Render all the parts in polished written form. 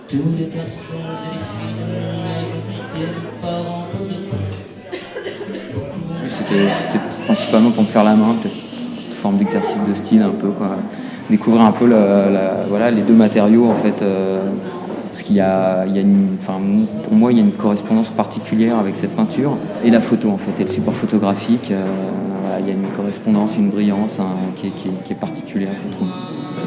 Tous les garçons et les filles de mon âge étaient parents pour de bon. C'était principalement pour me faire la main, peut-être une forme d'exercice de style un peu, quoi. Découvrir un peu voilà, les deux matériaux en fait. Parce qu'il y a enfin, pour moi, il y a une correspondance particulière avec cette peinture et la photo en fait, et le support photographique. Voilà, il y a une correspondance, une brillance qui est particulière, je trouve.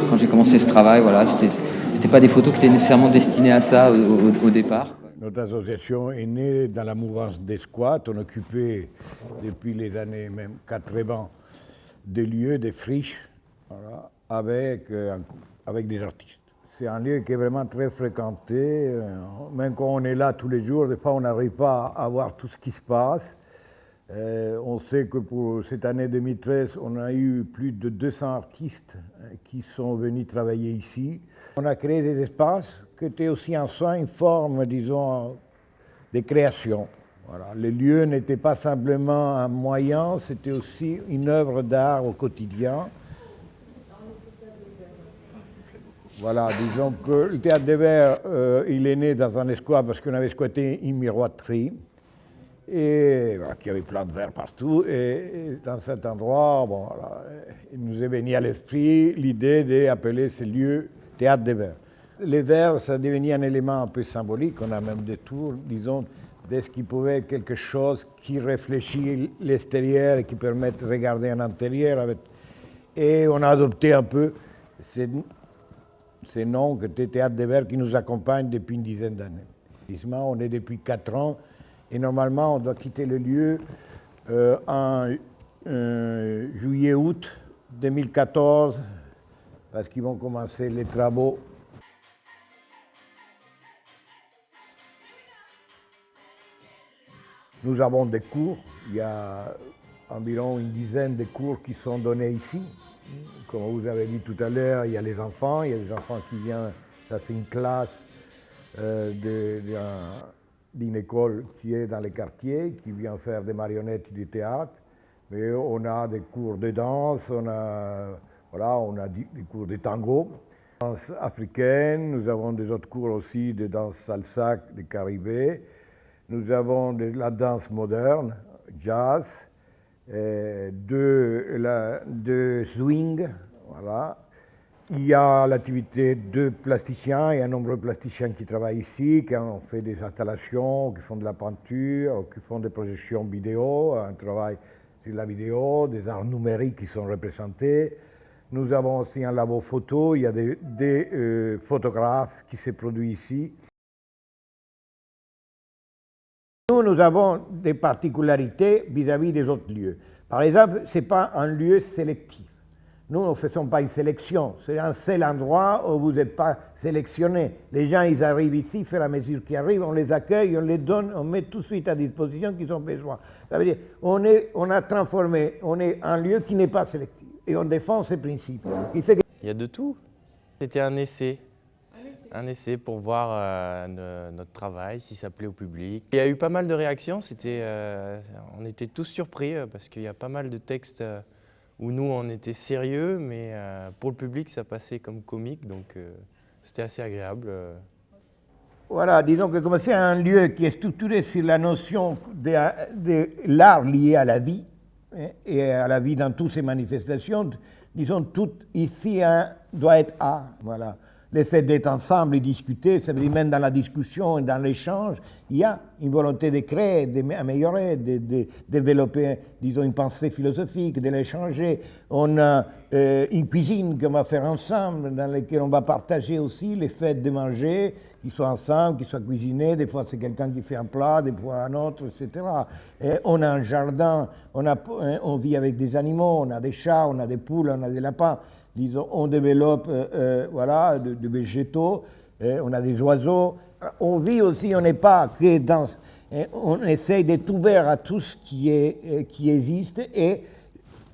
Quand j'ai commencé ce travail, voilà, c'était pas des photos qui étaient nécessairement destinées à ça au départ. Notre association est née dans la mouvance des squats. On occupait depuis les années même 80 des lieux, des friches, voilà, avec des artistes. C'est un lieu qui est vraiment très fréquenté. Même quand on est là tous les jours, des fois on n'arrive pas à voir tout ce qui se passe. On sait que pour cette année 2013, on a eu plus de 200 artistes qui sont venus travailler ici. On a créé des espaces qui étaient aussi en soi une forme, disons, de création. Voilà. Le lieu n'était pas simplement un moyen, c'était aussi une œuvre d'art au quotidien. Voilà, disons que le Théâtre des Verts, il est né dans un escouade parce qu'on avait squatté une miroiterie. Et voilà, qu'il y avait plein de verres partout. Et dans cet endroit, bon, voilà, il nous est venu à l'esprit l'idée d'appeler ce lieu Théâtre des Verres. Les verres, ça devenait un élément un peu symbolique. On a même des tours, disons, de ce qui pouvait être quelque chose qui réfléchit l'extérieur et qui permet de regarder en intérieur. Et on a adopté un peu ces noms que Théâtre des Verres qui nous accompagnent depuis une dizaine d'années. On est depuis 4 ans. Et normalement, on doit quitter le lieu en juillet-août 2014, parce qu'ils vont commencer les travaux. Nous avons des cours, il y a environ une dizaine de cours qui sont donnés ici. Comme vous avez dit tout à l'heure, il y a les enfants, il y a des enfants qui viennent, ça c'est une classe d'une école qui est dans les quartiers, qui vient faire des marionnettes du théâtre. Mais on a des cours de danse, on a des cours de tango, danse africaine, nous avons des autres cours aussi de danse salsa, de caribé. Nous avons de la danse moderne, jazz, de swing, voilà. Il y a l'activité de plasticiens, il y a un nombreux plasticiens qui travaillent ici, qui ont fait des installations, qui font de la peinture, qui font des projections vidéo, un travail sur la vidéo, des arts numériques qui sont représentés. Nous avons aussi un labo photo, il y a des photographes qui se produisent ici. Nous avons des particularités vis-à-vis des autres lieux. Par exemple, ce n'est pas un lieu sélectif. Nous ne faisons pas une sélection. C'est un seul endroit où vous n'êtes pas sélectionné. Les gens, ils arrivent ici, fait la mesure qu'ils arrivent, on les accueille, on les donne, on met tout de suite à disposition qu'ils ont besoin. Ça veut dire, on a transformé, on est un lieu qui n'est pas sélectif. Et on défend ces principes. Il y a de tout. C'était un essai. Un essai pour voir notre travail, si ça plaît au public. Il y a eu pas mal de réactions, on était tous surpris parce qu'il y a pas mal de textes où nous on était sérieux, mais pour le public ça passait comme comique, donc c'était assez agréable. Voilà, disons que comme c'est un lieu qui est structuré sur la notion de l'art lié à la vie, et à la vie dans toutes ses manifestations, disons tout ici doit être art, voilà. Le fait d'être ensemble et discuter, ça veut dire même dans la discussion et dans l'échange, il y a une volonté de créer, d'améliorer, de développer, disons, une pensée philosophique, de l'échanger. On a une cuisine qu'on va faire ensemble, dans laquelle on va partager aussi les faits de manger, qu'ils soient ensemble, qu'ils soient cuisinés. Des fois, c'est quelqu'un qui fait un plat, des fois un autre, etc. Et on a un jardin, on vit avec des animaux, on a des chats, on a des poules, on a des lapins. Disons, on développe voilà, de végétaux, on a des oiseaux. On vit aussi, on n'est pas que dans... On essaye d'être ouvert à tout ce qui existe et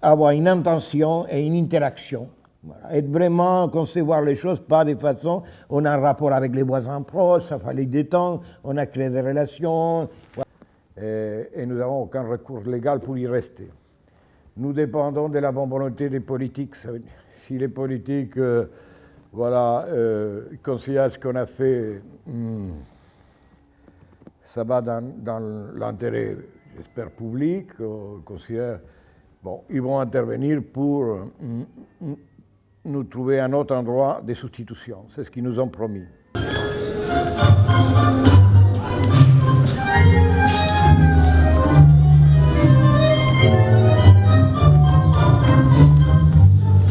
avoir une intention et une interaction. Voilà. Être vraiment concevoir les choses, pas de façon... On a un rapport avec les voisins proches, ça fallait détendre, on a créé des relations. Voilà. Et nous n'avons aucun recours légal pour y rester. Nous dépendons de la bonne volonté des politiques. Si les politiques Voilà, ils considèrent ce qu'on a fait, ça va dans l'intérêt, j'espère, public. Ils considèrent, bon, ils vont intervenir pour nous trouver un autre endroit de substitution. C'est ce qu'ils nous ont promis.